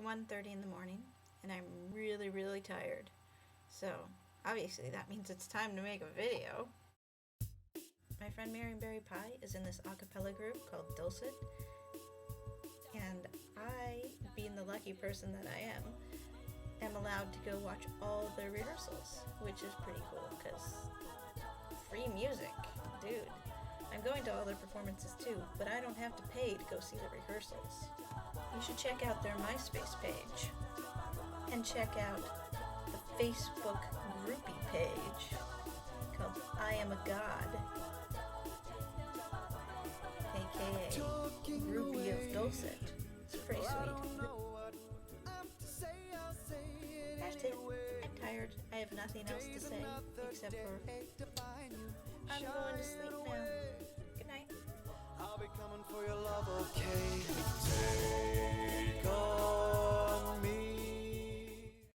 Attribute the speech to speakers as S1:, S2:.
S1: 1:30 in the morning, and I'm really, really tired. So, obviously, that means it's time to make a video. My friend Berry Pie is in this a cappella group called Dulcet, and I, being the lucky person that I am allowed to go watch all the rehearsals, which is pretty cool, because free music, dude. I'm going to all their performances too, but I don't have to pay to go see the rehearsals. You should check out their MySpace page, and check out the Facebook groupie page called I Am a God, aka Groupie of Dulcet. It's pretty sweet. That's it. I'm tired. I have nothing else to say except for I'm going to sleep now. Good night. I'll be coming for your love